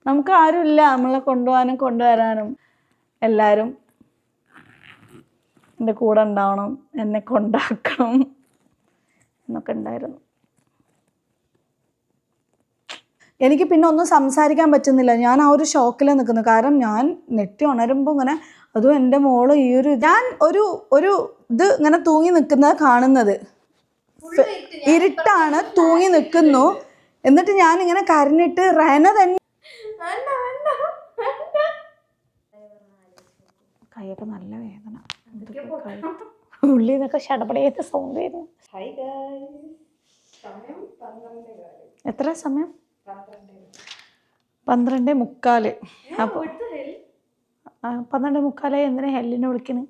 നമുക്ക് ആരുമില്ല നമ്മളെ കൊണ്ടുപോകാനും കൊണ്ടുവരാനും. എല്ലാവരും എൻ്റെ കൂടെ ഉണ്ടാവണം, എന്നെ കൊണ്ടാക്കണം എന്നൊക്കെ ഉണ്ടായിരുന്നു. എനിക്ക് പിന്നെ ഒന്നും സംസാരിക്കാൻ പറ്റുന്നില്ല. ഞാൻ ആ ഒരു ഷോക്കിൽ നിൽക്കുന്നു. കാരണം ഞാൻ നെറ്റി ഉണരുമ്പോൾ ഇങ്ങനെ, അതും എൻ്റെ മോള് ഈ ഒരു ഞാൻ ഒരു ഇത് ഇങ്ങനെ തൂങ്ങി നിൽക്കുന്നത് കാണുന്നത്. ഇരുട്ടാണ്, തൂങ്ങി നിൽക്കുന്നു. എന്നിട്ട് ഞാനിങ്ങനെ കരഞ്ഞിട്ട് റെന തന്നെ കൈയൊക്കെ നല്ല വേദന, ഉള്ളിൽ നിന്നൊക്കെ ഷടപടേത്ത സൗണ്ട് വരുന്നു. എത്ര സമയം? 12:45. അപ്പോൾ 12:45 എന്തിനാ ഹെല്ലിനെ വിളിക്കുന്നത്?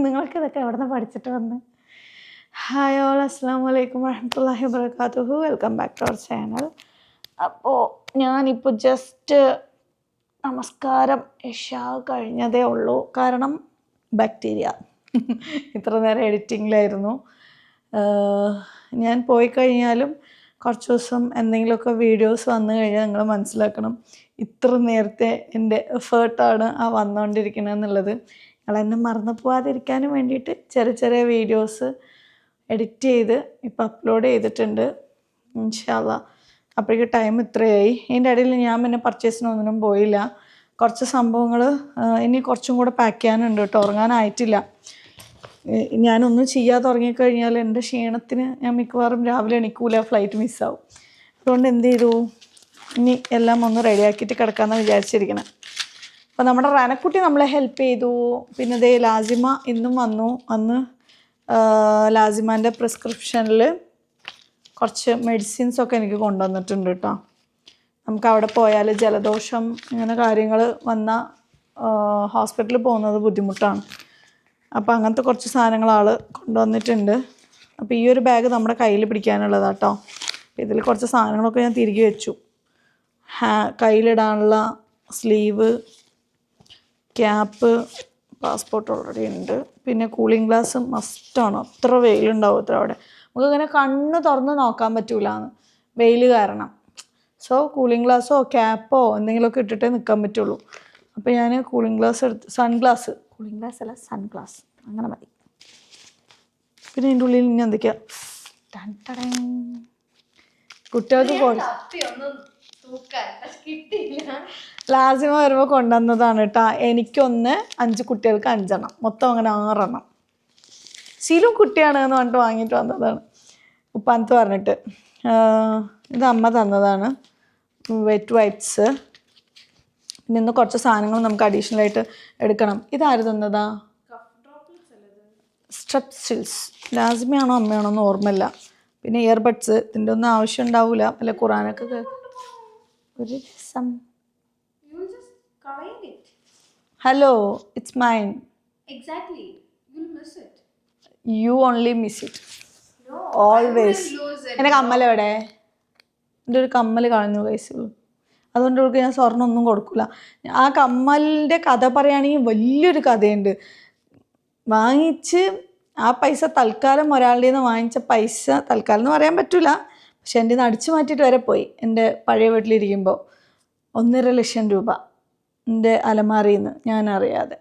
നിങ്ങൾക്ക് ഇതൊക്കെ എവിടെ നിന്ന് പഠിച്ചിട്ട് വന്ന്? ഹായ് ഓൾ, അസ്സലാമു അലൈക്കും വറഹ്മത്തുള്ളാഹി വബറകാതുഹു. Welcome back to our channel. അപ്പോൾ ഞാനിപ്പോൾ ജസ്റ്റ് നമസ്കാരം ഇശാ കഴിഞ്ഞതേ ഉള്ളൂ. കാരണം ബാക്ടീരിയ ഇത്ര നേരം എഡിറ്റിങ്ങിലായിരുന്നു. ഞാൻ പോയി കഴിഞ്ഞാലും കുറച്ച് ദിവസം എന്തെങ്കിലുമൊക്കെ വീഡിയോസ് വന്നു കഴിഞ്ഞാൽ നിങ്ങൾ മനസ്സിലാക്കണം ഇത്ര നേരത്തെ എൻ്റെ എഫേർട്ടാണ് ആ വന്നുകൊണ്ടിരിക്കുന്നത് എന്നുള്ളത്. നിങ്ങളെന്നെ മറന്നു പോകാതിരിക്കാനും വേണ്ടിയിട്ട് ചെറിയ ചെറിയ വീഡിയോസ് എഡിറ്റ് ചെയ്ത് ഇപ്പോൾ അപ്ലോഡ് ചെയ്തിട്ടുണ്ട്. ഇൻഷാ അല്ലാഹ് അപ്പോഴേക്ക് ടൈം ഇത്രയായി. ഇതിൻ്റെ ഇടയിൽ ഞാൻ പിന്നെ പർച്ചേസിനൊന്നിനും പോയില്ല. കുറച്ച് സംഭവങ്ങൾ ഇനി കുറച്ചും കൂടെ പാക്ക് ചെയ്യാനുണ്ട് കേട്ടോ. ഉറങ്ങാനായിട്ടില്ല. ഞാനൊന്നും ചെയ്യാതെ ഉറങ്ങിക്കഴിഞ്ഞാൽ എൻ്റെ ക്ഷീണത്തിന് ഞാൻ മിക്കവാറും രാവിലെ എണീക്കൂല, ഫ്ലൈറ്റ് മിസ്സാവും. അതുകൊണ്ട് എന്ത് ചെയ്തു, ഇനി എല്ലാം ഒന്ന് റെഡിയാക്കിയിട്ട് കിടക്കാമെന്ന് വിചാരിച്ചിരിക്കണം. അപ്പോൾ നമ്മുടെ റനക്കുട്ടി നമ്മളെ ഹെൽപ്പ് ചെയ്തു. പിന്നെ ദേ ലാസിമ ഇന്നും വന്നു. അന്ന് ലാസിമാൻ്റെ പ്രിസ്ക്രിപ്ഷനിൽ കുറച്ച് മെഡിസിൻസൊക്കെ എനിക്ക് കൊണ്ടുവന്നിട്ടുണ്ട് കേട്ടോ. നമുക്ക് അവിടെ പോയാൽ ജലദോഷം ഇങ്ങനെ കാര്യങ്ങൾ വന്നാൽ ഹോസ്പിറ്റലിൽ പോകുന്നത് ബുദ്ധിമുട്ടാണ്. അപ്പോൾ അങ്ങനത്തെ കുറച്ച് സാധനങ്ങൾ ആൾ കൊണ്ടുവന്നിട്ടുണ്ട്. അപ്പോൾ ഈ ഒരു ബാഗ് നമ്മുടെ കയ്യിൽ പിടിക്കാനുള്ളതാണ് കേട്ടോ. ഇതിൽ കുറച്ച് സാധനങ്ങളൊക്കെ ഞാൻ തിരികെ വെച്ചു. കയ്യിലിടാനുള്ള സ്ലീവ്, ക്യാപ്പ്, പാസ്പോർട്ട് ഓൾറെഡി ഉണ്ട്. പിന്നെ കൂളിംഗ് ഗ്ലാസ് മസ്റ്റാണ്. അത്ര വെയിലുണ്ടാവും അത്ര അവിടെ. നമുക്കിങ്ങനെ കണ്ണ് തുറന്ന് നോക്കാൻ പറ്റൂലാന്ന് വെയിൽ കാരണം. സോ കൂളിംഗ് ഗ്ലാസ്സോ ക്യാപ്പോ എന്തെങ്കിലുമൊക്കെ ഇട്ടിട്ടേ നിൽക്കാൻ പറ്റുള്ളൂ. അപ്പോൾ ഞാൻ കൂളിംഗ് ഗ്ലാസ് എടുത്ത്, സൺഗ്ലാസ്, കൂളിംഗ് ഗ്ലാസ് അല്ല സൺഗ്ലാസ്, അങ്ങനെ മതി. പിന്നെ ഇതിൻ്റെ ഉള്ളിൽ ഇനി എന്തൊക്കെയാ, കുട്ടികൾക്ക് ലാസിമ വരുമ്പോൾ കൊണ്ടുവന്നതാണ് കേട്ടോ. എനിക്കൊന്ന്, 5 കുട്ടികൾക്ക് 5 എണ്ണം, മൊത്തം അങ്ങനെ 6 എണ്ണം. ശീലും കുട്ടിയാണ് എന്ന് പറഞ്ഞിട്ട് വാങ്ങിയിട്ട് വന്നതാണ് ഉപ്പാനത്ത് പറഞ്ഞിട്ട്. ഇത് അമ്മ തന്നതാണ്, വെറ്റ് വൈപ്സ്. പിന്നെ ഇന്ന് കുറച്ച് സാധനങ്ങൾ നമുക്ക് അഡീഷണലായിട്ട് എടുക്കണം. ഇതാര് തന്നതാ? സ്ട്രെപ്സിൽസ്. ലാസിമയാണോ അമ്മയാണോ എന്ന് ഓർമ്മയില്ല. പിന്നെ ഇയർബഡ്സ്. ഇതിൻ്റെ ഒന്നും ആവശ്യം ഉണ്ടാവില്ല, അല്ല ഖുറാനൊക്കെ ഒരു രസം. Hello, it's mine. Exactly. You'll miss it. You only miss it. No, always. എൻ്റെ കമ്മൽ എവിടെ? എൻ്റെ ഒരു കമ്മൽ കളഞ്ഞു കൈസുള്ളൂ. അതുകൊണ്ട് അവൾക്ക് ഞാൻ സ്വർണ്ണം ഒന്നും കൊടുക്കില്ല. ആ കമ്മലിൻ്റെ കഥ പറയുകയാണെങ്കിൽ വലിയൊരു കഥയുണ്ട്. വാങ്ങിച്ച് ആ പൈസ തൽക്കാലം ഒരാളുടെ നിന്ന് വാങ്ങിച്ച പൈസ, തൽക്കാലം എന്ന് പറയാൻ പറ്റില്ല, പക്ഷെ എൻ്റെ നിന്ന് അടിച്ചു മാറ്റിയിട്ട് വരെ പോയി. എൻ്റെ പഴയ വീട്ടിലിരിക്കുമ്പോൾ 1.5 ലക്ഷം രൂപ എൻ്റെ അലമാരിയിൽ നിന്ന് ഞാൻ അറിയാതെ.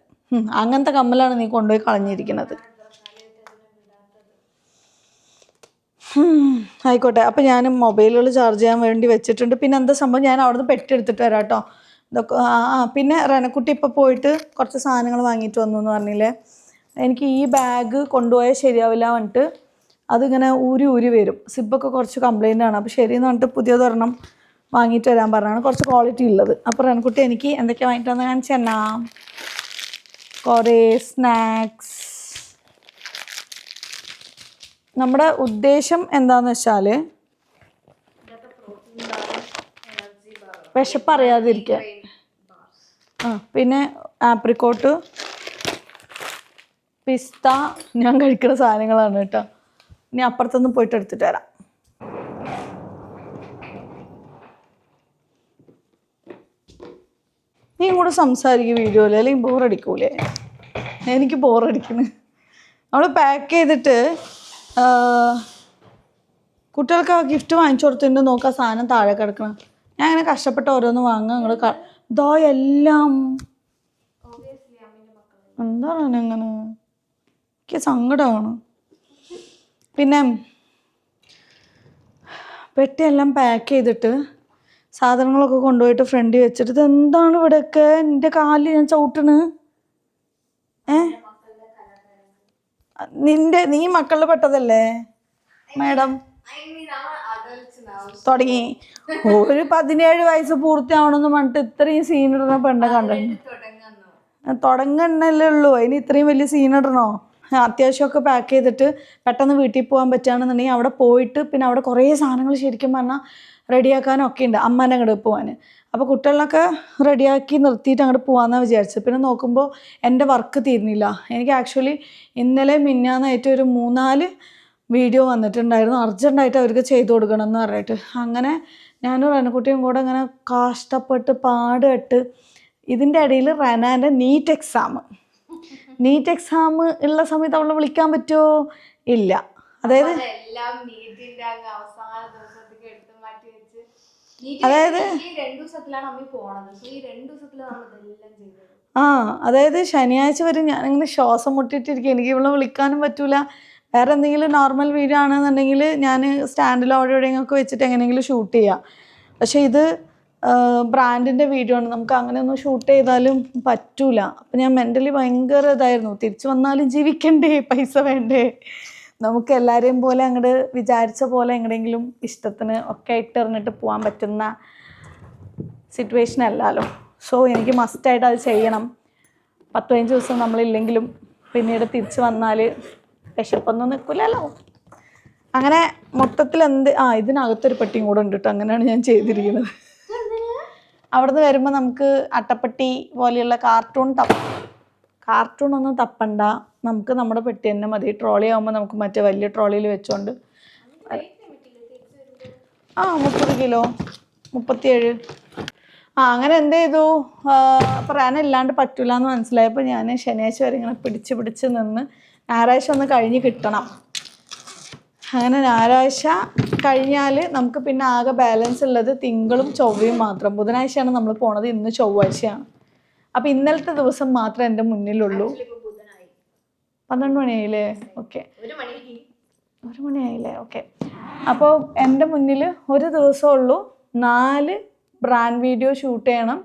അങ്ങനത്തെ കമ്മലാണ് നീ കൊണ്ടുപോയി കളഞ്ഞിരിക്കുന്നത്. ആയിക്കോട്ടെ. അപ്പോൾ ഞാൻ മൊബൈലുകൾ ചാർജ് ചെയ്യാൻ വേണ്ടി വെച്ചിട്ടുണ്ട്. പിന്നെ എന്താ സംഭവം, ഞാൻ അവിടെ നിന്ന് പെട്ടെടുത്തിട്ട് വരാം കേട്ടോ. ഇതൊക്കെ പിന്നെ റനക്കുട്ടി ഇപ്പോൾ പോയിട്ട് കുറച്ച് സാധനങ്ങൾ വാങ്ങിയിട്ട് വന്നു എന്ന് പറഞ്ഞില്ലേ. എനിക്ക് ഈ ബാഗ് കൊണ്ടുപോയാൽ ശരിയാവില്ല പറഞ്ഞിട്ട് അതിങ്ങനെ ഊരി വരും. സിബൊക്കെ കുറച്ച് കംപ്ലൈൻ്റ് ആണ്. അപ്പോൾ ശരിയെന്ന് പറഞ്ഞിട്ട് പുതിയതൊരെണ്ണം വാങ്ങിയിട്ട് വരാൻ പറഞ്ഞാണ്, കുറച്ച് ക്വാളിറ്റി ഉള്ളത്. അപ്പോൾ റനക്കുട്ടി എനിക്ക് എന്തൊക്കെയാണ് വാങ്ങിയിട്ട് വന്നത് കാണിച്ചു തന്നാം. കുറേ സ്നാക്സ്. നമ്മുടെ ഉദ്ദേശം എന്താണെന്ന് വെച്ചാൽ വിശപ്പറിയാതിരിക്കാൻ. പിന്നെ ആപ്രിക്കോട്ട്, പിസ്ത, ഞാൻ കഴിക്കുന്ന സാധനങ്ങളാണ് കേട്ടോ. ഇനി അപ്പുറത്തൊന്നും പോയിട്ട് എടുത്തിട്ട് വരാം. നീ കൂടെ സംസാരിക്കും വീഡിയോയിൽ, അല്ലെങ്കിൽ ബോറടിക്കൂലേ? എനിക്ക് ബോറടിക്കുന്നു. നമ്മൾ പാക്ക് ചെയ്തിട്ട് കുട്ടികൾക്ക് ആ ഗിഫ്റ്റ് വാങ്ങിച്ചു കൊടുത്തിട്ട് നോക്കുക, സാധനം താഴെ കിടക്കണം. ഞാൻ അങ്ങനെ കഷ്ടപ്പെട്ട് ഓരോന്ന് വാങ്ങുക നിങ്ങൾ ദോ എല്ലാം Obviously, അമ്മേൻ്റെ മക്കൾ. എന്താണ് അങ്ങനെ എനിക്ക് സങ്കടമാണ്. പിന്നെ പെട്ടിയെല്ലാം പാക്ക് ചെയ്തിട്ട് സാധനങ്ങളൊക്കെ കൊണ്ടുപോയിട്ട് ഫ്രണ്ടിൽ വെച്ചിട്ട് ഇത് എന്താണ് ഇവിടെയൊക്കെ എൻ്റെ കാലിൽ ഞാൻ ചവിട്ടണ്. നീ മക്കളിൽ പെട്ടതല്ലേ madam? I mean, I'm adults now. തുടങ്ങി ഒരു 17 വയസ്സ് പൂർത്തിയാവണമെന്ന് പറഞ്ഞിട്ട് ഇത്രയും സീനിടുന്ന പെണ്ണെ കണ്ടു തുടങ്ങണല്ലേ ഉള്ളൂ. അതിന് ഇത്രയും വലിയ സീനിടണോ? അത്യാവശ്യമൊക്കെ പാക്ക് ചെയ്തിട്ട് പെട്ടെന്ന് വീട്ടിൽ പോകാൻ പറ്റുകയാണെന്നുണ്ടെങ്കിൽ അവിടെ പോയിട്ട് പിന്നെ അവിടെ കുറേ സാധനങ്ങൾ ശരിക്കും പറഞ്ഞാൽ റെഡിയാക്കാനൊക്കെ ഉണ്ട് അമ്മേനെ അങ്ങോട്ട് പോകാൻ. അപ്പോൾ കുട്ടികളൊക്കെ റെഡിയാക്കി നിർത്തിയിട്ട് അങ്ങോട്ട് പോകാമെന്നാണ് വിചാരിച്ചത്. പിന്നെ നോക്കുമ്പോൾ എൻ്റെ വർക്ക് തീരുന്നില്ല. എനിക്ക് ആക്ച്വലി ഇന്നലെ മിന്നാന്നായിട്ട് ഒരു 3-4 വീഡിയോ വന്നിട്ടുണ്ടായിരുന്നു. അർജൻറ്റായിട്ട് അവർക്ക് ചെയ്തു കൊടുക്കണം എന്ന് പറഞ്ഞിട്ട്. അങ്ങനെ ഞാനും റനക്കുട്ടിയും കൂടെ അങ്ങനെ കഷ്ടപ്പെട്ട് പാടുപെട്ട് ഇതിൻ്റെ ഇടയിൽ റനാൻ്റെ നീറ്റ് എക്സാം ഉള്ള സമയത്ത് അവളെ വിളിക്കാൻ പറ്റുമോ? ഇല്ല. അതായത് എല്ലാം നീറ്റിന്റെ അവസാന ദിവസത്തേക്ക് എടുത്ത് മാറ്റി വെച്ച് അതായത് 2 ദിവസത്തിലാണ് അമ്മ പോണത്. സോ ഈ 2 ദിവസത്തിലാണ് നമ്മൾ ഇതെല്ലാം ചെയ്തത്. അതായത് ശനിയാഴ്ച വരെ ഞാനിങ്ങനെ ശ്വാസം മുട്ടിയിട്ടിരിക്കും. എനിക്ക് ഇവളെ വിളിക്കാനും പറ്റൂല. വേറെ എന്തെങ്കിലും നോർമൽ വീഡിയോ ആണെന്നുണ്ടെങ്കിൽ ഞാൻ സ്റ്റാൻഡിലോ അവിടെ എവിടെയെങ്കിലൊക്കെ വെച്ചിട്ട് എങ്ങനെയെങ്കിലും ഷൂട്ട് ചെയ്യാം. പക്ഷേ ഇത് ബ്രാൻഡിൻ്റെ വീഡിയോ ആണ്. നമുക്ക് അങ്ങനെയൊന്നും ഷൂട്ട് ചെയ്താലും പറ്റൂല. അപ്പം ഞാൻ മെൻ്റലി ഭയങ്കര ഇതായിരുന്നു. തിരിച്ചു വന്നാലും ജീവിക്കണ്ടേ, പൈസ വേണ്ടേ? നമുക്ക് എല്ലാവരെയും പോലെ അങ്ങോട്ട് വിചാരിച്ച പോലെ എങ്ങനെയെങ്കിലും ഇഷ്ടത്തിന് ഒക്കെ ഇട്ടെറിഞ്ഞിട്ട് പോകാൻ പറ്റുന്ന സിറ്റുവേഷൻ അല്ലല്ലോ. സോ എനിക്ക് മസ്റ്റായിട്ട് അത് ചെയ്യണം. 10-15 ദിവസം നമ്മളില്ലെങ്കിലും പിന്നീട് തിരിച്ച് വന്നാൽ വിശപ്പൊന്നും നിൽക്കില്ലല്ലോ. അങ്ങനെ മൊത്തത്തിൽ ഇതിനകത്തൊരു പെട്ടിയും കൂടെ ഉണ്ട് കേട്ടോ. അങ്ങനെയാണ് ഞാൻ ചെയ്തിരിക്കുന്നത്. അവിടെ നിന്ന് വരുമ്പോൾ നമുക്ക് അട്ടപ്പെട്ടി പോലെയുള്ള കാർട്ടൂൺ ഒന്നും തപ്പണ്ട. നമുക്ക് നമ്മുടെ പെട്ടി തന്നെ മതി. ട്രോളി ആകുമ്പോൾ നമുക്ക് മറ്റേ വലിയ ട്രോളിയിൽ വെച്ചോണ്ട് 30 കിലോ 37. അങ്ങനെ എന്ത് ചെയ്തു? പറയാനില്ലാണ്ട് പറ്റൂല എന്ന് മനസ്സിലായപ്പോൾ ഞാൻ ശനിയാഴ്ച വരെ ഇങ്ങനെ പിടിച്ച് നിന്ന് ഞായറാഴ്ച ഒന്ന് കഴിഞ്ഞ് കിട്ടണം. അങ്ങനെ ഞായറാഴ്ച കഴിഞ്ഞാൽ നമുക്ക് പിന്നെ ആകെ ബാലൻസ് ഉള്ളത് തിങ്കളും ചൊവ്വയും മാത്രം. ബുധനാഴ്ചയാണ് നമ്മൾ പോണത്. ഇന്ന് ചൊവ്വാഴ്ചയാണ്. അപ്പോൾ ഇന്നലത്തെ ദിവസം മാത്രമേ എൻ്റെ മുന്നിലുള്ളൂ. 12 മണിയായില്ലേ? ഓക്കെ, 1 മണിയായില്ലേ? ഓക്കെ. അപ്പോൾ എൻ്റെ മുന്നിൽ ഒരു ദിവസമുള്ളൂ. 4 ബ്രാൻഡ് വീഡിയോ ഷൂട്ട് ചെയ്യണം.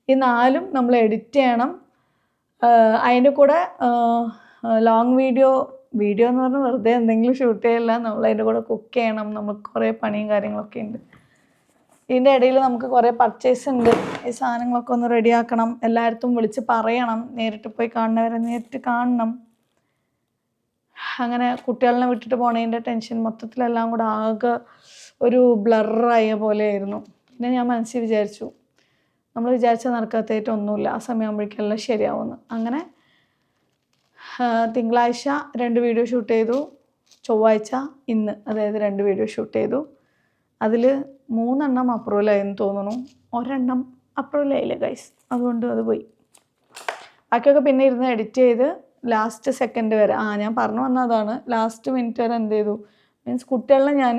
ഈ 4ഉം നമ്മൾ എഡിറ്റ് ചെയ്യണം. അതിൻ്റെ കൂടെ ലോങ് വീഡിയോ എന്ന് പറഞ്ഞാൽ വെറുതെ എന്തെങ്കിലും ഷൂട്ട് ചെയ്യല്ല. നമ്മൾ അതിൻ്റെ കൂടെ കുക്ക് ചെയ്യണം. നമുക്ക് കുറേ പണിയും കാര്യങ്ങളൊക്കെ ഉണ്ട്. ഇതിൻ്റെ ഇടയിൽ നമുക്ക് കുറേ പർച്ചേസ് ഉണ്ട്. ഈ സാധനങ്ങളൊക്കെ ഒന്ന് റെഡിയാക്കണം. എല്ലായിടത്തും വിളിച്ച് പറയണം. നേരിട്ട് പോയി കാണുന്നവരെ നേരിട്ട് കാണണം. അങ്ങനെ കുട്ടികളെ വിട്ടിട്ട് പോണതിൻ്റെ ടെൻഷൻ മൊത്തത്തിലെല്ലാം കൂടെ ആകെ ഒരു ബ്ലറായ പോലെയായിരുന്നു. പിന്നെ ഞാൻ മനസ്സിൽ വിചാരിച്ചു നമ്മൾ വിചാരിച്ചാൽ നടക്കാത്തതായിട്ടൊന്നുമില്ല. ആ സമയമാകുമ്പോഴേക്കെല്ലാം ശരിയാവുമെന്ന്. അങ്ങനെ തിങ്കളാഴ്ച 2 വീഡിയോ ഷൂട്ട് ചെയ്തു. ചൊവ്വാഴ്ച ഇന്ന് അതായത് 2 വീഡിയോ ഷൂട്ട് ചെയ്തു. അതിൽ 3 എണ്ണം അപ്രൂവലായെന്ന് തോന്നുന്നു. 1 എണ്ണം അപ്രൂവലായില്ല ഗൈസ്. അതുകൊണ്ട് അത് പോയി. ബാക്കിയൊക്കെ പിന്നെ ഇരുന്ന് എഡിറ്റ് ചെയ്ത് ലാസ്റ്റ് സെക്കൻഡ് വരെ ഞാൻ പറഞ്ഞു വന്നതാണ്. ലാസ്റ്റ് മിനിറ്റ് വരെ എന്ത് ചെയ്തു? മീൻസ് കുട്ടികളെ ഞാൻ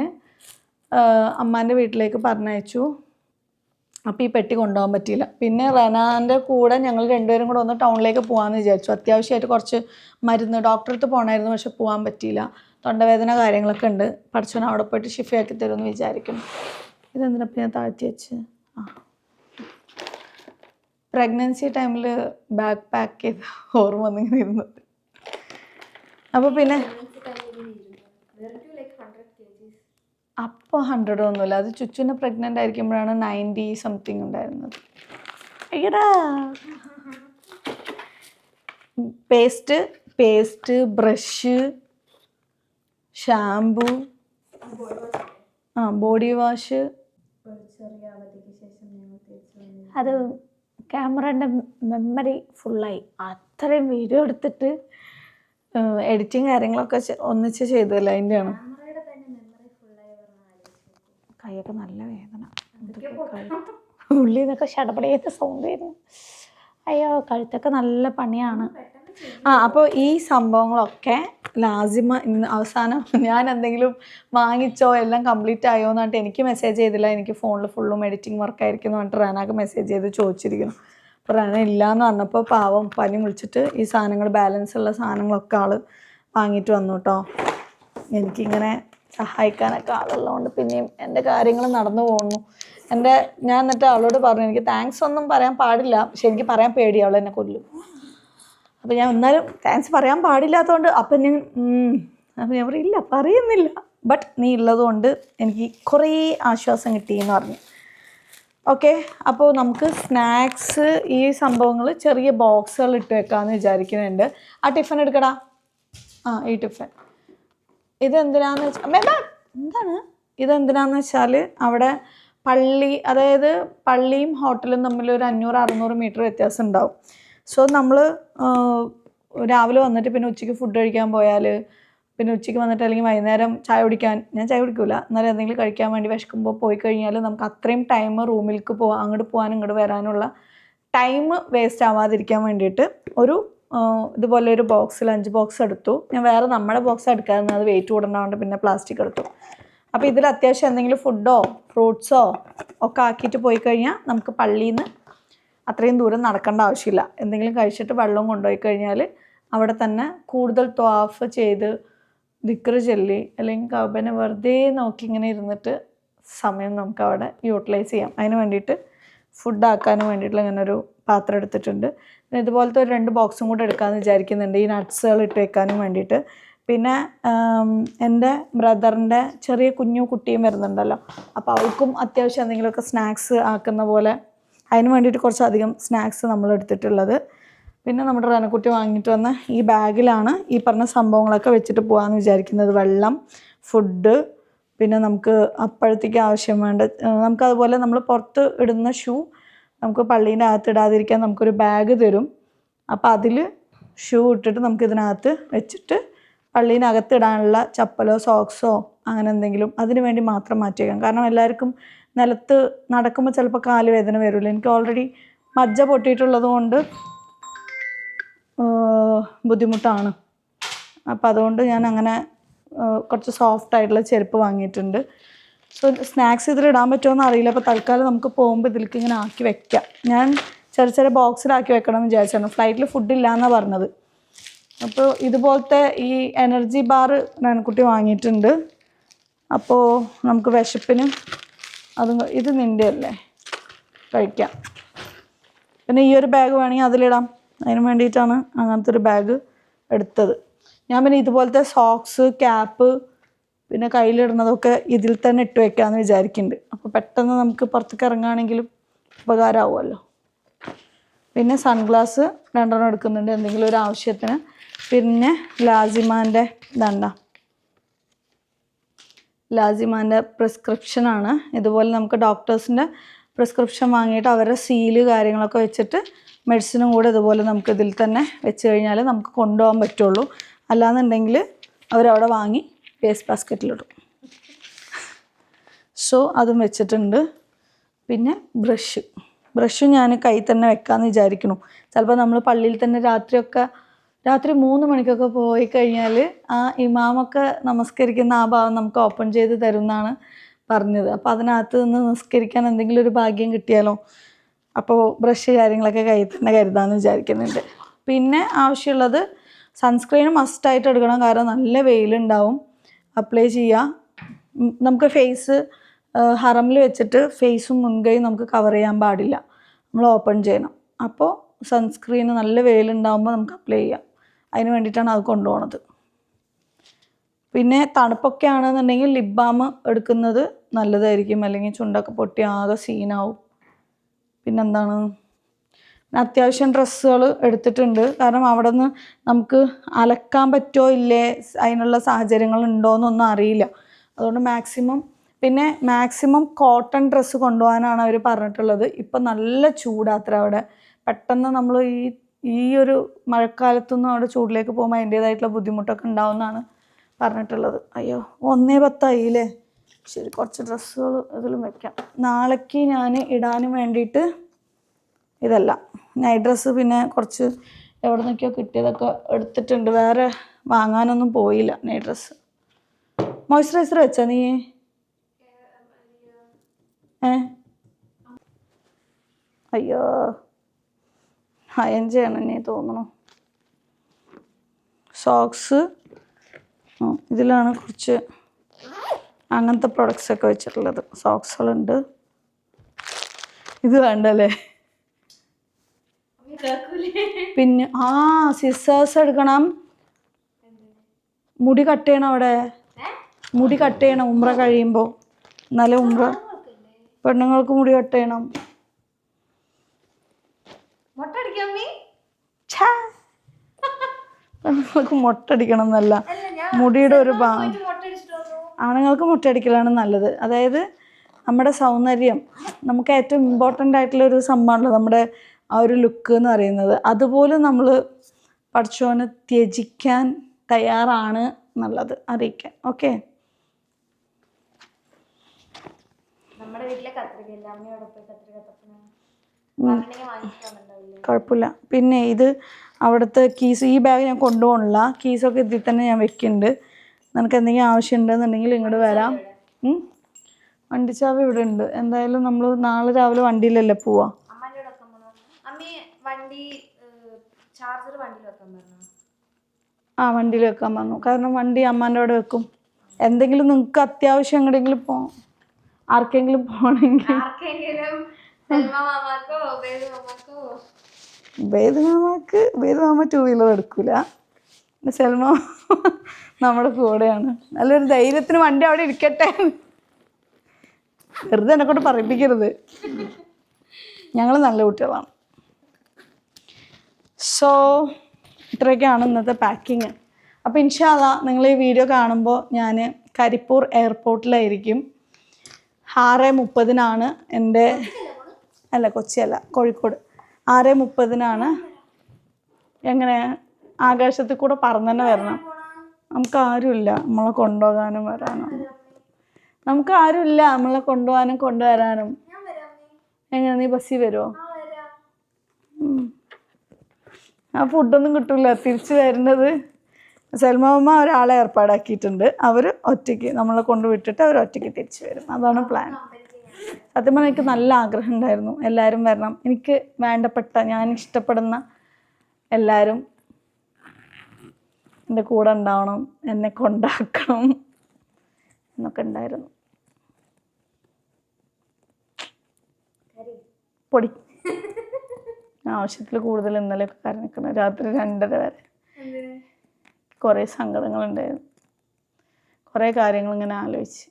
അമ്മാൻ്റെ വീട്ടിലേക്ക് പറഞ്ഞയച്ചു. അപ്പോൾ ഈ പെട്ടി കൊണ്ടുപോകാൻ പറ്റിയില്ല. പിന്നെ റനാൻ്റെ കൂടെ ഞങ്ങൾ 2 പേരും കൂടെ ഒന്ന് ടൗണിലേക്ക് പോകാമെന്ന് വിചാരിച്ചു. അത്യാവശ്യമായിട്ട് കുറച്ച് മരുന്ന് ഡോക്ടറെ അടുത്ത് പോകണമായിരുന്നു. പക്ഷെ പോകാൻ പറ്റിയില്ല. തൊണ്ടവേദന കാര്യങ്ങളൊക്കെ ഉണ്ട്. പഠിച്ചവൻ അവിടെ പോയിട്ട് ഷിഫയാക്കി തരുമെന്ന് വിചാരിക്കും. ഇതെന്തിനപ്പം ഞാൻ താഴ്ത്തി വെച്ച് പ്രഗ്നൻസി ടൈമിൽ ബാക്ക് പാക്ക് ചെയ്ത് ഓർമ്മ വന്നിങ്ങനെ ഇരുന്നത്. അപ്പോൾ പിന്നെ അപ്പോൾ 100 ഒന്നുമില്ല. അത് ചുച്ചുവിനെ പ്രഗ്നൻ്റ് ആയിരിക്കുമ്പോഴാണ് 90 സംതിങ് ഉണ്ടായിരുന്നത്. അയ്യടാ. Paste brush shampoo body wash. അത് ക്യാമറയുടെ മെമ്മറി ഫുള്ളായി. അത്രയും വീഡിയോ എടുത്തിട്ട് എഡിറ്റിങ് കാര്യങ്ങളൊക്കെ ഒന്നിച്ച് ചെയ്തല്ലോ. അതിൻ്റെയാണ് കൈയൊക്കെ നല്ല വേദന. ഉള്ളിൽ നിന്നൊക്കെ ഷടപടേത്ത സൗണ്ട് വരുന്നു. അയ്യോ, കഴുത്തൊക്കെ നല്ല പണിയാണ്. അപ്പോൾ ഈ സംഭവങ്ങളൊക്കെ ലാസിമ ഇന്ന് അവസാനം ഞാൻ എന്തെങ്കിലും വാങ്ങിച്ചോ എല്ലാം കംപ്ലീറ്റ് ആയോ എന്ന് പറഞ്ഞിട്ട് എനിക്ക് മെസ്സേജ് ചെയ്തില്ല. എനിക്ക് ഫോണിൽ ഫുള്ളും എഡിറ്റിംഗ് വർക്കായിരിക്കും എന്ന് പറഞ്ഞിട്ട് റനാക്ക് മെസ്സേജ് ചെയ്ത് ചോദിച്ചിരിക്കുന്നു. അപ്പോൾ റന ഇല്ലയെന്ന് പറഞ്ഞപ്പോൾ പാവം പനി വിളിച്ചിട്ട് ഈ സാധനങ്ങൾ ബാലൻസ് ഉള്ള സാധനങ്ങളൊക്കെ ആൾ വാങ്ങിയിട്ട് വന്നു കേട്ടോ. എനിക്കിങ്ങനെ സഹായിക്കാനൊക്കെ ആളുള്ളതുകൊണ്ട് പിന്നെയും എൻ്റെ കാര്യങ്ങൾ നടന്നു പോകുന്നു. ഞാൻ എന്നിട്ട് അവളോട് പറഞ്ഞു എനിക്ക് താങ്ക്സ് ഒന്നും പറയാൻ പാടില്ല, പക്ഷെ എനിക്ക് പറയാൻ പേടി, അവൾ എന്നെ കൊല്ലും. അപ്പോൾ ഞാൻ എന്നാലും താങ്ക്സ് പറയാൻ പാടില്ലാത്തതുകൊണ്ട് അപ്പം ഞാൻ പറയില്ല, പറയുന്നില്ല, ബട്ട് നീ ഉള്ളതുകൊണ്ട് എനിക്ക് കുറേ ആശ്വാസം കിട്ടിയെന്ന് പറഞ്ഞു. ഓക്കെ, അപ്പോൾ നമുക്ക് സ്നാക്സ് ഈ സംഭവങ്ങൾ ചെറിയ ബോക്സുകൾ ഇട്ട് വെക്കാമെന്ന് വിചാരിക്കുന്നുണ്ട്. ആ ടിഫിൻ എടുക്കടാ. ഈ ടിഫിൻ ഇതെന്തിനാന്ന് വെച്ചാൽ ഇതെന്തിനാന്ന് വെച്ചാൽ അവിടെ പള്ളി, അതായത് പള്ളിയും ഹോട്ടലും തമ്മിൽ ഒരു 500-600 മീറ്റർ വ്യത്യാസം ഉണ്ടാവും. സോ നമ്മൾ രാവിലെ വന്നിട്ട് പിന്നെ ഉച്ചയ്ക്ക് ഫുഡ് കഴിക്കാൻ പോയാൽ, പിന്നെ ഉച്ചയ്ക്ക് വന്നിട്ട് അല്ലെങ്കിൽ വൈകുന്നേരം ഞാൻ ചായ കുടിക്കില്ല, എന്നാലും എന്തെങ്കിലും കഴിക്കാൻ വേണ്ടി വിശക്കുമ്പോൾ പോയി കഴിഞ്ഞാൽ നമുക്ക് അത്രയും ടൈം റൂമിലേക്ക് അങ്ങോട്ട് പോകാനും ഇങ്ങോട്ട് വരാനുള്ള ടൈം വേസ്റ്റ് ആവാതിരിക്കാൻ വേണ്ടിയിട്ട് ഇതുപോലെ ഒരു ബോക്സ്, ലഞ്ച് ബോക്സ് എടുത്തു. ഞാൻ വേറെ നമ്മുടെ ബോക്സ് എടുക്കാതെ അത് വെയിറ്റ് കൂടണ്ടാവുകൊണ്ട് പിന്നെ പ്ലാസ്റ്റിക് എടുത്തു. അപ്പോൾ ഇതിൽ അത്യാവശ്യം എന്തെങ്കിലും ഫുഡോ ഫ്രൂട്ട്സോ ഒക്കെ ആക്കിയിട്ട് പോയി കഴിഞ്ഞാൽ നമുക്ക് പള്ളിയിൽ നിന്ന് അത്രയും ദൂരം നടക്കേണ്ട ആവശ്യമില്ല. എന്തെങ്കിലും കഴിച്ചിട്ട് വെള്ളം കൊണ്ടുപോയി കഴിഞ്ഞാൽ അവിടെ തന്നെ കൂടുതൽ ത്വാഫ് ചെയ്ത് ദിക്ർ ചൊല്ലി അല്ലെങ്കിൽ കഅബനെ വെറുതെ നോക്കി ഇങ്ങനെ ഇരുന്നിട്ട് സമയം നമുക്ക് അവിടെ യൂട്ടിലൈസ് ചെയ്യാം. അതിന് വേണ്ടിയിട്ട് ഫുഡ് ആക്കാനും വേണ്ടിയിട്ടുള്ള ഇങ്ങനെ ഒരു പാത്രം എടുത്തിട്ടുണ്ട്. പിന്നെ ഇതുപോലത്തെ ഒരു 2 ബോക്സും കൂടെ എടുക്കാമെന്ന് വിചാരിക്കുന്നുണ്ട്, ഈ നട്ട്സുകൾ ഇട്ട് വെക്കാനും വേണ്ടിയിട്ട്. പിന്നെ എൻ്റെ ബ്രദറിൻ്റെ ചെറിയ കുട്ടിയും വരുന്നുണ്ടല്ലോ, അപ്പോൾ അവൾക്കും അത്യാവശ്യം എന്തെങ്കിലുമൊക്കെ സ്നാക്സ് ആക്കുന്ന പോലെ അതിന് വേണ്ടിയിട്ട് കുറച്ചധികം സ്നാക്സ് നമ്മൾ എടുത്തിട്ടുള്ളത്. പിന്നെ നമ്മുടെ റനക്കുട്ടി വാങ്ങിയിട്ട് വന്ന ഈ ബാഗിലാണ് ഈ പറഞ്ഞ സംഭവങ്ങളൊക്കെ വെച്ചിട്ട് പോകാമെന്ന് വിചാരിക്കുന്നത്. വെള്ളം, ഫുഡ്, പിന്നെ നമുക്ക് അപ്പോഴത്തേക്ക് ആവശ്യം വേണ്ട നമുക്കതുപോലെ നമ്മൾ പുറത്ത് ഇടുന്ന ഷൂ നമുക്ക് പള്ളീൻ്റെ അകത്ത് ഇടാതിരിക്കാൻ നമുക്കൊരു ബാഗ് തരും. അപ്പോൾ അതിൽ ഷൂ ഇട്ടിട്ട് നമുക്കിതിനകത്ത് വെച്ചിട്ട് പള്ളീനകത്ത് ഇടാനുള്ള ചപ്പലോ സോക്സോ അങ്ങനെ എന്തെങ്കിലും അതിന് വേണ്ടി മാത്രം മാറ്റി വയ്ക്കാം. കാരണം എല്ലാവർക്കും നിലത്ത് നടക്കുമ്പോൾ ചിലപ്പോൾ കാല് വേദന വരില്ല. എനിക്ക് ഓൾറെഡി മജ്ജ പൊട്ടിയിട്ടുള്ളത് കൊണ്ട് ബുദ്ധിമുട്ടാണ്. അപ്പോൾ അതുകൊണ്ട് ഞാൻ അങ്ങനെ കുറച്ച് സോഫ്റ്റ് ആയിട്ടുള്ള ചെരുപ്പ് വാങ്ങിയിട്ടുണ്ട്. സോ സ്നാക്സ് ഇതിലിടാൻ പറ്റുമോയെന്ന് അറിയില്ല. അപ്പോൾ തൽക്കാലം നമുക്ക് പോകുമ്പോൾ ഇതിലേക്ക് ഇങ്ങനെ ആക്കി വെക്കാം. ഞാൻ ചെറിയ ബോക്സിലാക്കി വെക്കണം എന്ന് വിചാരിച്ചായിരുന്നു. ഫ്ലൈറ്റിൽ ഫുഡില്ല എന്നാണ് പറഞ്ഞത്. അപ്പോൾ ഇതുപോലത്തെ ഈ എനർജി ബാർ നനക്കുട്ടി വാങ്ങിയിട്ടുണ്ട്. അപ്പോൾ നമുക്ക് വിശപ്പിന് ഇത് നിൻ്റെ അല്ലേ, കഴിക്കാം. പിന്നെ ഈ ഒരു ബാഗ് വേണമെങ്കിൽ അതിലിടാം. അതിന് വേണ്ടിയിട്ടാണ് അങ്ങനത്തെ ഒരു ബാഗ് എടുത്തത്. ഞാൻ പിന്നെ ഇതുപോലത്തെ സോക്സ്, ക്യാപ്പ്, പിന്നെ കയ്യിലിടുന്നതൊക്കെ ഇതിൽ തന്നെ ഇട്ട് വെക്കാമെന്ന് വിചാരിക്കുന്നുണ്ട്. അപ്പോൾ പെട്ടെന്ന് നമുക്ക് പുറത്തേക്ക് ഇറങ്ങുകയാണെങ്കിലും ഉപകാരമാവുമല്ലോ. പിന്നെ സൺഗ്ലാസ് 2 എടുക്കുന്നുണ്ട് എന്തെങ്കിലും ഒരു ആവശ്യത്തിന്. പിന്നെ ലാസിമാൻ്റെ പ്രിസ്ക്രിപ്ഷനാണ്. ഇതുപോലെ നമുക്ക് ഡോക്ടേഴ്സിൻ്റെ പ്രിസ്ക്രിപ്ഷൻ വാങ്ങിയിട്ട് അവരുടെ സീല് കാര്യങ്ങളൊക്കെ വെച്ചിട്ട് മെഡിസിനും കൂടെ ഇതുപോലെ നമുക്ക് ഇതിൽ തന്നെ വെച്ച് കഴിഞ്ഞാൽ നമുക്ക് കൊണ്ടുപോകാൻ പറ്റുള്ളൂ. അല്ലാന്നുണ്ടെങ്കിൽ അവരവിടെ വാങ്ങി വേസ്റ്റ് ബാസ്ക്കറ്റിലിടും. സോ അതും വെച്ചിട്ടുണ്ട്. പിന്നെ ബ്രഷ് ഞാൻ കൈ തന്നെ വെക്കാമെന്ന് വിചാരിക്കുന്നു. ചിലപ്പോൾ നമ്മൾ പള്ളിയിൽ തന്നെ രാത്രി 3 മണിക്കൊക്കെ പോയി കഴിഞ്ഞാൽ ആ ഇമാമൊക്കെ നമസ്കരിക്കുന്ന ആ ഭാഗം നമുക്ക് ഓപ്പൺ ചെയ്ത് തരുമെന്നാണ് പറഞ്ഞത്. അപ്പോൾ അതിനകത്ത് നിന്ന് നിസ്കരിക്കാൻ എന്തെങ്കിലും ഒരു ഭാഗ്യം കിട്ടിയാലോ. അപ്പോൾ ബ്രഷ് കാര്യങ്ങളൊക്കെ കയ്യിൽ തന്നെ കരുതാമെന്ന് വിചാരിക്കുന്നുണ്ട്. പിന്നെ ആവശ്യമുള്ളത് സൺസ്ക്രീൻ മസ്റ്റായിട്ട് എടുക്കണം. കാരണം നല്ല വെയിലുണ്ടാവും. അപ്ലൈ ചെയ്യുക. നമുക്ക് ഫേസ് ഹറമിൽ വെച്ചിട്ട് ഫേസും മുൻകൈയും നമുക്ക് കവർ ചെയ്യാൻ പാടില്ല, നമ്മൾ ഓപ്പൺ ചെയ്യണം. അപ്പോൾ സൺസ്ക്രീൻ നല്ല വെയിലുണ്ടാകുമ്പോൾ നമുക്ക് അപ്ലൈ ചെയ്യാം. അതിന് വേണ്ടിയിട്ടാണ് അത് കൊണ്ടുപോകുന്നത്. പിന്നെ തണുപ്പൊക്കെ ആണെന്നുണ്ടെങ്കിൽ ലിപ് ബാം എടുക്കുന്നത് നല്ലതായിരിക്കും, അല്ലെങ്കിൽ ചുണ്ടൊക്കെ പൊട്ടി ആകെ സീനാവും. പിന്നെന്താണ്, അത്യാവശ്യം ഡ്രസ്സുകൾ എടുത്തിട്ടുണ്ട്. കാരണം അവിടെ നിന്ന് നമുക്ക് അലക്കാൻ പറ്റുമോ ഇല്ലേ, അതിനുള്ള സാഹചര്യങ്ങൾ ഉണ്ടോയെന്നൊന്നും അറിയില്ല. അതുകൊണ്ട് മാക്സിമം കോട്ടൺ ഡ്രസ്സ് കൊണ്ടുപോകാനാണ് അവർ പറഞ്ഞിട്ടുള്ളത്. ഇപ്പം നല്ല ചൂടാത്ര അവിടെ. പെട്ടെന്ന് നമ്മൾ ഈ ഒരു മഴക്കാലത്തൊന്നും അവിടെ ചൂടിലേക്ക് പോകുമ്പോൾ അതിൻ്റേതായിട്ടുള്ള ബുദ്ധിമുട്ടൊക്കെ ഉണ്ടാവുമെന്നാണ് പറഞ്ഞിട്ടുള്ളത്. അയ്യോ 1:10 ആയില്ലേ. ശരി, കുറച്ച് ഡ്രസ്സുകൾ ഇതിലും വെക്കാം. നാളേക്ക് ഞാൻ ഇടാനും വേണ്ടിയിട്ട് നൈറ്റ് ഡ്രസ്സ് പിന്നെ കുറച്ച് എവിടെ നിന്നൊക്കെയോ കിട്ടിയതൊക്കെ എടുത്തിട്ടുണ്ട്. വേറെ വാങ്ങാനൊന്നും പോയില്ല നൈറ്റ് ഡ്രസ്സ്. മോയ്സ്ചറൈസർ വെച്ചോ നീ? അയ്യോ അയൺ ചെയ്യണം നീ തോന്നണു. സോക്സ് ഇതിലാണ് കുറച്ച് അങ്ങനത്തെ പ്രൊഡക്ട്സ് ഒക്കെ വെച്ചിട്ടുള്ളത്. സോക്സുകളുണ്ട്. ഇത് വേണ്ടല്ലേ? പിന്നെ സിസേഴ്സ് എടുക്കണം. മുടി കട്ട് ചെയ്യണം. അവിടെ മുടി കട്ട് ചെയ്യണം ഉംറ കഴിയുമ്പോൾ. നല്ല ഉംറ പെണ്ണുങ്ങൾക്ക് മുടി കട്ട് ചെയ്യണം. പെണ്ണുങ്ങൾക്ക് മൊട്ടടിക്കണം എന്നല്ല, മുടിയുടെ ഒരു ഭാഗം. ആണുങ്ങൾക്ക് മൊട്ടയടിക്കലാണ് നല്ലത്. അതായത് നമ്മുടെ സൗന്ദര്യം, നമുക്ക് ഏറ്റവും ഇമ്പോർട്ടൻ്റ് ആയിട്ടുള്ളൊരു സംഭവമാണല്ലോ നമ്മുടെ ആ ഒരു ലുക്ക് എന്ന് പറയുന്നത്. അതുപോലും നമ്മൾ പഠിച്ചോനെ ത്യജിക്കാൻ തയ്യാറാണ് എന്നുള്ളത് അറിയിക്കാൻ. ഓക്കെ, കുഴപ്പമില്ല. പിന്നെ ഇത് അവിടുത്തെ കീസ്, ഈ ബാഗ് ഞാൻ കൊണ്ടുപോകണില്ല. കീസൊക്കെ ഇതിൽ തന്നെ ഞാൻ വെക്കുന്നുണ്ട്. നിനക്ക് എന്തെങ്കിലും ആവശ്യമുണ്ടെന്നുണ്ടെങ്കിൽ ഇങ്ങോട്ട് വരാം. വണ്ടിച്ചാവി ഇവിടെ ഉണ്ട്. എന്തായാലും നമ്മൾ നാളെ രാവിലെ വണ്ടിയിലല്ലേ പോവാ. വണ്ടിയിൽ വെക്കാൻ പറഞ്ഞു. കാരണം വണ്ടി അമ്മാൻ്റെ അവിടെ വെക്കും. എന്തെങ്കിലും നിങ്ങൾക്ക് അത്യാവശ്യം എങ്ങോട്ടെങ്കിലും ആർക്കെങ്കിലും പോകണമെങ്കിൽ ബേദുമാമ 2 വീലർ എടുക്കൂല. സെൽമ നമ്മുടെ കൂടെയാണ്. നല്ലൊരു ധൈര്യത്തിന് വണ്ടി അവിടെ ഇരിക്കട്ടെ. വെറുതെ എന്നെ കൊണ്ട് പറയിപ്പിക്കരുത്. ഞങ്ങൾ നല്ല കുട്ടികളാണ്. സോ ഇത്രയൊക്കെയാണ് ഇന്നത്തെ പാക്കിങ്. അപ്പോൾ ഇൻഷാ അല്ലാ നിങ്ങൾ ഈ വീഡിയോ കാണുമ്പോൾ ഞാൻ കരിപ്പൂർ എയർപോർട്ടിലായിരിക്കും. 6:30 എൻ്റെ, അല്ല കൊച്ചിയല്ല, കോഴിക്കോട്. 6:30 എങ്ങനെ ആകാശത്തിൽ കൂടെ പറന്ന് തന്നെ വരണം. നമുക്ക് ആരുമില്ല നമ്മളെ കൊണ്ടുപോകാനും വരാനും. നമുക്ക് ആരുമില്ല നമ്മളെ കൊണ്ടുപോകാനും കൊണ്ടുവരാനും. എങ്ങനെ നീ ബസ്സിൽ വരുമോ? ആ ഫുഡൊന്നും കിട്ടില്ല. തിരിച്ച് വരുന്നത് സൽമാമ്മ ഒരാളെ ഏർപ്പാടാക്കിയിട്ടുണ്ട്. അവർ ഒറ്റയ്ക്ക് നമ്മളെ കൊണ്ട് വിട്ടിട്ട് അവർ ഒറ്റയ്ക്ക് തിരിച്ചു വരും. അതാണ് പ്ലാൻ. സത്യം പറഞ്ഞാൽ എനിക്ക് നല്ല ആഗ്രഹം ഉണ്ടായിരുന്നു എല്ലാവരും വരണം. എനിക്ക് വേണ്ടപ്പെട്ട, ഞാൻ ഇഷ്ടപ്പെടുന്ന എല്ലാവരും എൻ്റെ കൂടെ ഉണ്ടാവണം, എന്നെ കൊണ്ടാക്കണം എന്നൊക്കെ ഉണ്ടായിരുന്നു. പൊടി ആവശ്യത്തിൽ കൂടുതൽ ഇന്നലെയൊക്കെ കരഞ്ഞിരിക്കണം. രാത്രി 2:30 വരെ. കുറേ സങ്കടങ്ങളുണ്ടായിരുന്നു. കുറേ കാര്യങ്ങൾ ഇങ്ങനെ ആലോചിച്ച്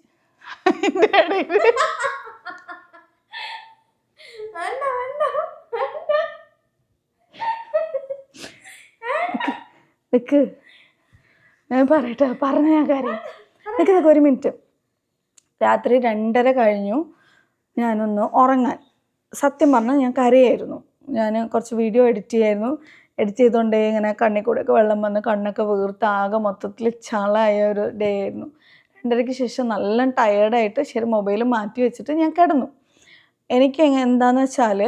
അതിൻ്റെ ഇടയിൽ നിക്ക് ഞാൻ പറയട്ടെ, പറഞ്ഞ ഞാൻ കാര്യം നിക്ക് 1 മിനിറ്റ്. രാത്രി 2:30 കഴിഞ്ഞു ഞാനൊന്ന് ഉറങ്ങാൻ. സത്യം പറഞ്ഞാൽ ഞാൻ കരയായിരുന്നു. ഞാൻ കുറച്ച് വീഡിയോ എഡിറ്റ് ചെയ്യായിരുന്നു. എഡിറ്റ് ചെയ്തുകൊണ്ടേ ഇങ്ങനെ കണ്ണിൽ കൂടെയൊക്കെ വെള്ളം വന്ന് കണ്ണൊക്കെ വീർത്ത് ആകെ മൊത്തത്തിൽ ചളായ ഒരു ഡേ ആയിരുന്നു. 2:30 ശേഷം നല്ല ടയേർഡായിട്ട് ശരി മൊബൈൽ മാറ്റി വെച്ചിട്ട് ഞാൻ കിടന്നു. എനിക്ക് എന്താണെന്ന് വെച്ചാൽ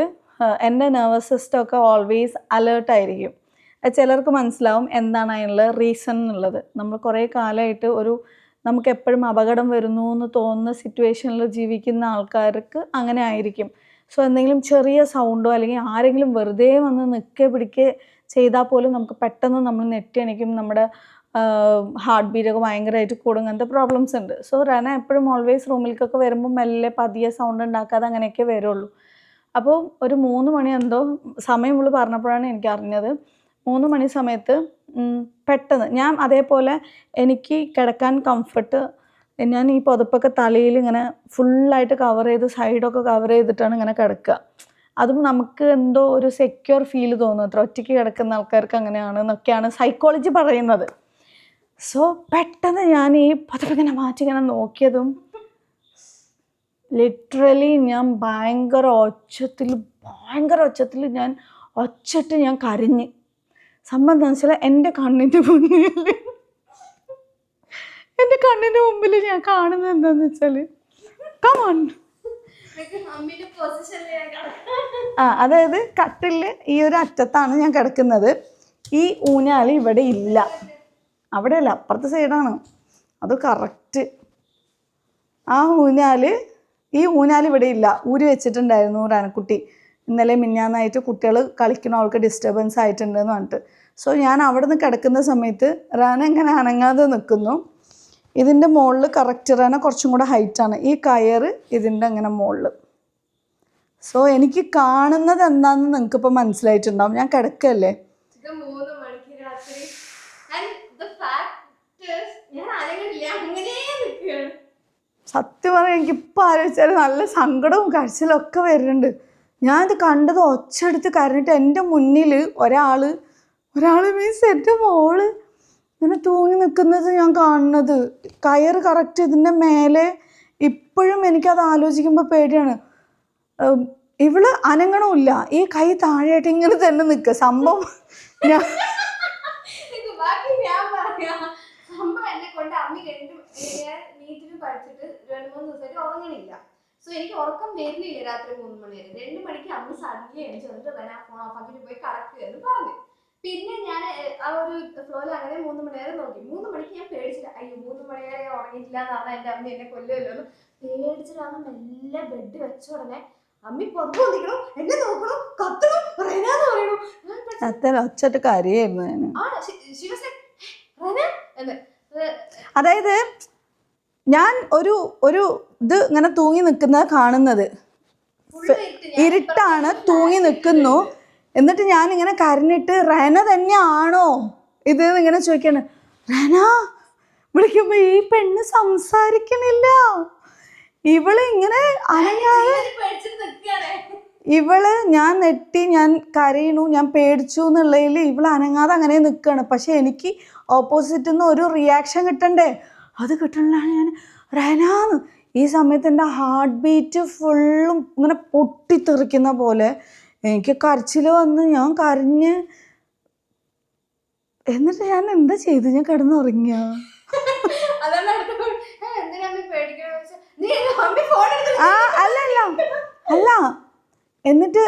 എൻ്റെ നെർവസ് സിസ്റ്റമൊക്കെ ഓൾവേസ് അലേർട്ടായിരിക്കും. ചിലർക്ക് മനസ്സിലാവും എന്താണ് അതിനുള്ള റീസൺ എന്നുള്ളത്. നമ്മൾ കുറേ കാലമായിട്ട് നമുക്ക് എപ്പോഴും അപകടം വരുന്നു എന്ന് തോന്നുന്ന സിറ്റുവേഷനിൽ ജീവിക്കുന്ന ആൾക്കാർക്ക് അങ്ങനെ ആയിരിക്കും. സോ എന്തെങ്കിലും ചെറിയ സൗണ്ടോ അല്ലെങ്കിൽ ആരെങ്കിലും വെറുതെ വന്ന് നിൽക്കുക പിടിക്കുക ചെയ്താൽ പോലും നമുക്ക് പെട്ടെന്ന് നമ്മൾ നെറ്റണിക്കും. നമ്മുടെ ഹാർട്ട് ബീറ്റൊക്കെ ഭയങ്കരമായിട്ട് കൂടും. അങ്ങനത്തെ പ്രോബ്ലംസ് ഉണ്ട്. സോ റന എപ്പോഴും ഓൾവേസ് റൂമിലേക്കൊക്കെ വരുമ്പോൾ മെല്ലെ പതിയെ സൗണ്ട് ഉണ്ടാക്കാതെ അങ്ങനെയൊക്കെ വരുള്ളൂ. അപ്പോൾ ഒരു 3 മണി എന്തോ സമയം ഇവള് പറഞ്ഞപ്പോഴാണ് എനിക്ക് അറിഞ്ഞത്. 3 മണി സമയത്ത് പെട്ടെന്ന് ഞാൻ അതേപോലെ എനിക്ക് കിടക്കാൻ കംഫർട്ട്, ഞാൻ ഈ പുതപ്പൊക്കെ തലയിൽ ഇങ്ങനെ ഫുള്ളായിട്ട് കവർ ചെയ്ത് സൈഡൊക്കെ കവർ ചെയ്തിട്ടാണ് ഇങ്ങനെ കിടക്കുക. അതും നമുക്ക് എന്തോ ഒരു സെക്യൂർ ഫീൽ തോന്നും. അത്ര ഒറ്റയ്ക്ക് കിടക്കുന്ന ആൾക്കാർക്ക് അങ്ങനെയാണ് എന്നൊക്കെയാണ് സൈക്കോളജി പറയുന്നത്. സോ പെട്ടെന്ന് ഞാൻ ഈ പുതപ്പ് ഇങ്ങനെ മാറ്റി ഇങ്ങനെ നോക്കിയതും ലിറ്ററലി ഞാൻ ഭയങ്കര ഒച്ചത്തിൽ ഞാൻ ഒച്ചിട്ട് ഞാൻ കരഞ്ഞ്. സംഭവം എന്താണെന്ന് വെച്ചാൽ എൻ്റെ കണ്ണിൻ്റെ മുമ്പിൽ ഞാൻ കാണുന്നത് എന്താണെന്ന് വെച്ചാൽ കമോൺ അതായത് കട്ടിലിൽ ഈ ഒരു അറ്റത്താണ് ഞാൻ കിടക്കുന്നത്. ഈ ഊഞ്ഞാൽ ഇവിടെ ഇല്ല. അവിടെയല്ല, അപ്പുറത്തെ സൈഡാണ്. അത് കറക്റ്റ് ആ ഈ ഊഞ്ഞാൽ ഇവിടെ ഇല്ല, ഊരി വെച്ചിട്ടുണ്ടായിരുന്നു റാനക്കുട്ടി. ഇന്നലെ മിഞ്ഞാന്നായിട്ട് കുട്ടികൾ കളിക്കണ, അവൾക്ക് ഡിസ്റ്റർബൻസ് ആയിട്ടുണ്ടെന്ന് പറഞ്ഞിട്ട്. സോ ഞാൻ അവിടെ നിന്ന് കിടക്കുന്ന സമയത്ത് റാന ഇങ്ങനെ അനങ്ങാതെ നിൽക്കുന്നു. ഇതിൻ്റെ മുകളിൽ കറക്റ്റ് റാന കുറച്ചും കൂടെ ഹൈറ്റാണ്, ഈ കയറ് ഇതിൻ്റെ അങ്ങനെ മുകളിൽ. സോ എനിക്ക് കാണുന്നത് എന്താണെന്ന് നിങ്ങൾക്കിപ്പോൾ മനസ്സിലായിട്ടുണ്ടാവും. ഞാൻ കിടക്കല്ലേ, സത്യം പറഞ്ഞാൽ എനിക്കിപ്പോൾ ആലോചിച്ചാൽ നല്ല സങ്കടവും കരച്ചിലും ഒക്കെ വരുന്നുണ്ട്. ഞാനിത് കണ്ടത് ഒച്ചെടുത്ത് കരഞ്ഞിട്ട് എൻ്റെ മുന്നിൽ ഒരാൾ മീൻസ് എൻ്റെ മോള് ഇങ്ങനെ തൂങ്ങി നിൽക്കുന്നത് ഞാൻ കാണുന്നത്. കയറ് കറക്റ്റ് ഇതിൻ്റെ മേലെ. ഇപ്പോഴും എനിക്കത് ആലോചിക്കുമ്പോൾ പേടിയാണ്. ഇവള് അനങ്ങണമില്ല, ഈ കൈ താഴെയായിട്ട് ഇങ്ങനെ തന്നെ നിൽക്കുക. സംഭവം ഞാൻ എന്നെ കൊണ്ട് അമ്മ നീറ്റിന് പഠിച്ചിട്ട് 2-3 ദിവസമായിട്ട് ഉറങ്ങണില്ല. സോ എനിക്ക് ഉറക്കം വരുന്നില്ല രാത്രി 3 മണി വരെ. 2 മണിക്ക് അമ്മ സഡ്ലി എണിച്ച് വന്നിട്ട് തന്നെ ഫോൺ ഓഫ് ആക്കിട്ട് പോയി കിടക്കുക എന്ന് പറഞ്ഞു. പിന്നെ ഞാൻ ആ ഒരു ഫ്ലോയിൽ അങ്ങനെ 3 മണി വരെ നോക്കി. 3 മണിക്ക് ഞാൻ പേടിച്ചില്ല, അയ്യോ 3 മണി വരെ ഉറങ്ങിയിട്ടില്ല എന്ന് പറഞ്ഞാൽ എൻ്റെ അമ്മ എന്നെ കൊല്ലുമല്ലോ എന്ന് പേടിച്ചിട്ട് അന്ന് മെല്ലെ ബെഡ് വെച്ച ഉടനെ അമ്മി പുറത്തു വന്നിക്കണോ, എന്നെ നോക്കണോ, കത്തണോ, റെനാന്ന് പറയണോ. ഒച്ചട്ട് കരയായിരുന്നു ഞാൻ. അതായത് ഞാൻ ഒരു ഇത് ഇങ്ങനെ തൂങ്ങി നിൽക്കുന്നത് കാണുന്നത്, ഇരുട്ടാണ്, തൂങ്ങി നിൽക്കുന്നു. എന്നിട്ട് ഞാനിങ്ങനെ കരഞ്ഞിട്ട് റെന തന്നെയാണോ ഇത് ഇങ്ങനെ ചോദിക്കാണ്. റെന വിളിക്കുമ്പോ ഈ പെണ്ണ് സംസാരിക്കണില്ല. ഇവള് ഇങ്ങനെ അനങ്ങാതെ, ഞാൻ നെട്ടി, ഞാൻ കരയണു, ഞാൻ പേടിച്ചു എന്നുള്ളതിൽ ഇവള് അനങ്ങാതെ അങ്ങനെ നിൽക്കുകയാണ്. പക്ഷെ എനിക്ക് ഓപ്പോസിറ്റിൽ നിന്ന് ഒരു റിയാക്ഷൻ കിട്ടണ്ടേ, അത് കിട്ടണില്ലാണ്. ഞാൻ റെനാന്ന് ഈ സമയത്ത് എൻ്റെ ഹാർട്ട് ബീറ്റ് ഫുള്ളും ഇങ്ങനെ പൊട്ടിത്തെറിക്കുന്ന പോലെ എനിക്ക് കരച്ചിൽ വന്ന് ഞാൻ കരഞ്ഞ്. എന്നിട്ട് ഞാൻ എന്താ ചെയ്തു, ഞാൻ കിടന്നുറങ്ങിയ. അല്ല എന്നിട്ട്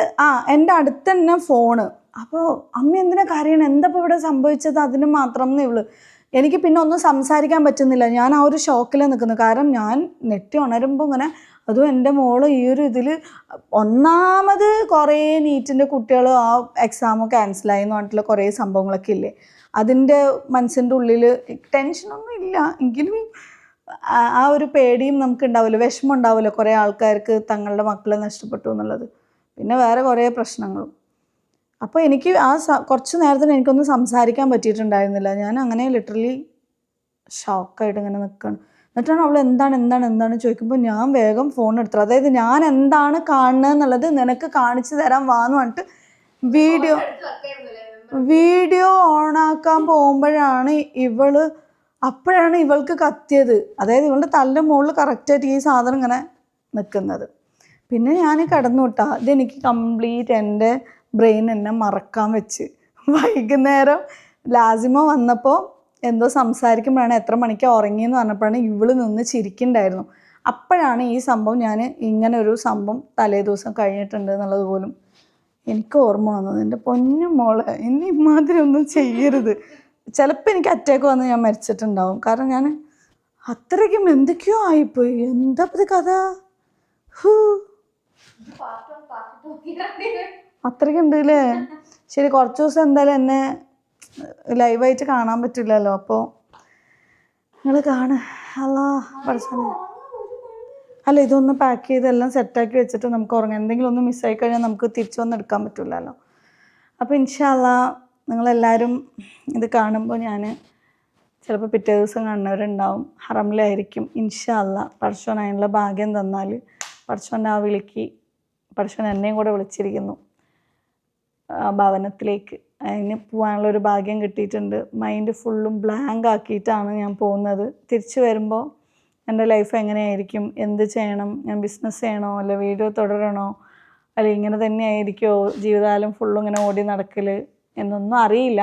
എൻ്റെ അടുത്ത് തന്നെ ഫോണ്. അപ്പോൾ അമ്മ എന്തിനാ കരയണം, എന്താ ഇപ്പോൾ ഇവിടെ സംഭവിച്ചത്, അതിന് മാത്രം എന്ന് ഇവള്. എനിക്ക് പിന്നെ ഒന്നും സംസാരിക്കാൻ പറ്റുന്നില്ല. ഞാൻ ആ ഒരു ഷോക്കിൽ നിൽക്കുന്നു. കാരണം ഞാൻ നെട്ടി ഉണരുമ്പോൾ ഇങ്ങനെ, അതും എൻ്റെ മോള് ഈ ഒരു ഇതിൽ ഒന്നാമത് കുറേ നീറ്റിൻ്റെ കുട്ടികൾ ആ എക്സാം ക്യാൻസലായി എന്ന് പറഞ്ഞിട്ടുള്ള കുറേ സംഭവങ്ങളൊക്കെ ഇല്ലേ. അതിൻ്റെ മനസ്സിൻ്റെ ഉള്ളിൽ ടെൻഷനൊന്നും ഇല്ല എങ്കിലും ആ ഒരു പേടിയും നമുക്ക് ഉണ്ടാവില്ല, വിഷമം ഉണ്ടാവില്ല കുറേ ആൾക്കാർക്ക് തങ്ങളുടെ മക്കളെ നഷ്ടപ്പെട്ടു എന്നുള്ളത്. പിന്നെ വേറെ കുറേ പ്രശ്നങ്ങളും. അപ്പോൾ എനിക്ക് കുറച്ച് നേരത്തിന് എനിക്കൊന്നും സംസാരിക്കാൻ പറ്റിയിട്ടുണ്ടായിരുന്നില്ല. ഞാൻ അങ്ങനെ ലിറ്ററലി ഷോക്കായിട്ട് ഇങ്ങനെ നിൽക്കുകയാണ്. എന്നിട്ടാണ് അവൾ എന്താണ് ചോദിക്കുമ്പോൾ ഞാൻ വേഗം ഫോൺ എടുത്തു. അതായത് ഞാൻ എന്താണ് കാണുന്നത് എന്നുള്ളത് നിനക്ക് കാണിച്ചു തരാൻ വാന്ന് പറഞ്ഞിട്ട് വീഡിയോ ഓണാക്കാൻ പോകുമ്പോഴാണ് അപ്പോഴാണ് ഇവൾക്ക് കത്തിയത്. അതായത് ഇവളുടെ തലിൻ്റെ മുകളിൽ കറക്റ്റായിട്ട് ഈ സാധനം ഇങ്ങനെ നിൽക്കുന്നത്. പിന്നെ ഞാൻ കിടന്നു വിട്ടാ. ഇതെനിക്ക് കംപ്ലീറ്റ് എൻ്റെ ബ്രെയിൻ എന്നെ മറക്കാൻ വെച്ച്. വൈകുന്നേരം ലാസിമ വന്നപ്പോൾ എന്തോ സംസാരിക്കുമ്പോഴാണ് എത്ര മണിക്കാണ് ഉറങ്ങിയെന്ന് പറഞ്ഞപ്പോഴാണ് ഇവള് നിന്ന് ചിരിക്കുന്നുണ്ടായിരുന്നു. അപ്പോഴാണ് ഈ സംഭവം, ഞാൻ ഇങ്ങനെ ഒരു സംഭവം തലേ ദിവസം കഴിഞ്ഞിട്ടുണ്ട് എന്നുള്ളത് പോലും എനിക്ക് ഓർമ്മ വന്നത്. എൻ്റെ പൊന്നു മോളെ, ഇനി ഇമാതിരി ഒന്നും ചെയ്യരുത്. ചിലപ്പോൾ എനിക്ക് അറ്റാക്ക് വന്ന് ഞാൻ മരിച്ചിട്ടുണ്ടാവും. കാരണം ഞാൻ അത്രയ്ക്കും എന്തൊക്കെയോ ആയിപ്പോയി. എന്താ ഇത് കഥ, അത്രയ്ക്കുണ്ട് അല്ലേ. ശരി, കുറച്ച് ദിവസം എന്തായാലും എന്നെ ലൈവായിട്ട് കാണാൻ പറ്റില്ലല്ലോ. അപ്പോൾ നിങ്ങൾ കാണുക. അല്ലാ പഠിച്ചോനെ. അല്ല, ഇതൊന്ന് പാക്ക് ചെയ്ത് എല്ലാം സെറ്റാക്കി വെച്ചിട്ട് നമുക്ക് ഉറങ്ങാം. എന്തെങ്കിലും ഒന്ന് മിസ്സായി കഴിഞ്ഞാൽ നമുക്ക് തിരിച്ചു വന്ന് എടുക്കാൻ പറ്റില്ലല്ലോ. അപ്പോൾ ഇൻഷാ അല്ലാ നിങ്ങളെല്ലാവരും ഇത് കാണുമ്പോൾ ഞാൻ ചിലപ്പോൾ പിറ്റേ ദിവസം കാണുന്നവരുണ്ടാവും. ഹറമിലായിരിക്കും. ഇൻഷാ അല്ലാ പടച്ചോൻ അതിനുള്ള ഭാഗ്യം തന്നാൽ പടച്ചോൻ്റെ ആ വിളിക്ക് പടച്ചോൻ എന്നെയും കൂടെ വിളിച്ചിരിക്കുന്നു ഭവനത്തിലേക്ക്. അതിന് പോകാനുള്ളൊരു ഭാഗ്യം കിട്ടിയിട്ടുണ്ട്. മൈൻഡ് ഫുള്ളും ബ്ലാങ്ക് ആക്കിയിട്ടാണ് ഞാൻ പോകുന്നത്. തിരിച്ചു വരുമ്പോൾ എൻ്റെ ലൈഫ് എങ്ങനെയായിരിക്കും, എന്ത് ചെയ്യണം, ഞാൻ ബിസിനസ് ചെയ്യണോ അല്ല വീഡിയോ തുടരണോ അല്ല ഇങ്ങനെ തന്നെ ആയിരിക്കുമോ ജീവിതകാലം ഫുള്ളും ഇങ്ങനെ ഓടി നടക്കൽ എന്നൊന്നും അറിയില്ല.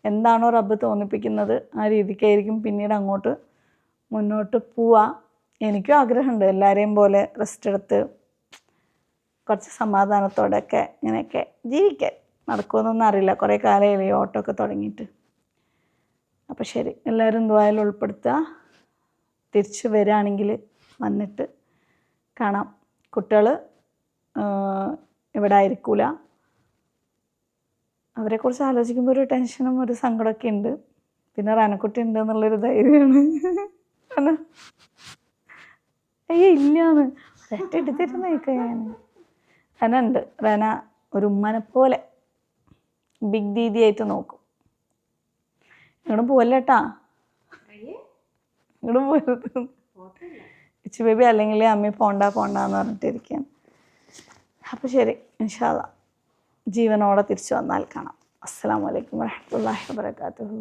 എന്താണോ റബ്ബ് തോന്നിപ്പിക്കുന്നത് ആ രീതിക്കായിരിക്കും പിന്നീട് അങ്ങോട്ട് മുന്നോട്ട് പോവുക. എനിക്കും ആഗ്രഹമുണ്ട് എല്ലാവരെയും പോലെ റെസ്റ്റ് എടുത്ത് കുറച്ച് സമാധാനത്തോടെയൊക്കെ ഇങ്ങനെയൊക്കെ ജീവിക്കാൻ. നടക്കുമെന്നൊന്നും അറിയില്ല, കുറേ കാലമായില്ലേ ഓട്ടമൊക്കെ തുടങ്ങിയിട്ട്. അപ്പോൾ ശരി, എല്ലാവരും ദുആയിൽ ഉൾപ്പെടുത്തുക. തിരിച്ച് വരികയാണെങ്കിൽ വന്നിട്ട് കാണാം. കുട്ടികൾ ഇവിടെ ആയിരിക്കൂല. അവരെക്കുറിച്ച് ആലോചിക്കുമ്പോൾ ഒരു ടെൻഷനും ഒരു സങ്കടമൊക്കെ ഉണ്ട്. പിന്നെ റനക്കുട്ടി ഉണ്ട് എന്നുള്ളൊരു ധൈര്യമാണ്. അയ്യോ ഇല്ലാന്ന് ഒരൊറ്റ എടുത്തിരുന്നേക്കാം ഞാൻ. റന ഉണ്ട്. റന ഒരു ഉമ്മനെ പോലെ ബിഗ് ദീദിയായിട്ട് നോക്കും. ഇങ്ങോട്ടും പോവല്ലേട്ടാ, ഇങ്ങോട്ടും പോരുത്. ഇച്ചു ബേബി അല്ലെങ്കിൽ അമ്മി പോണ്ടാന്ന് പറഞ്ഞിട്ടിരിക്കുകയാണ്. അപ്പോൾ ശരി, ഇൻഷാ അല്ലാ ജീവനോടെ തിരിച്ചു വന്നാൽ കാണാം. അസ്സലാമു അലൈക്കും വറഹ്മത്തുള്ളാഹി വബറകാതുഹു.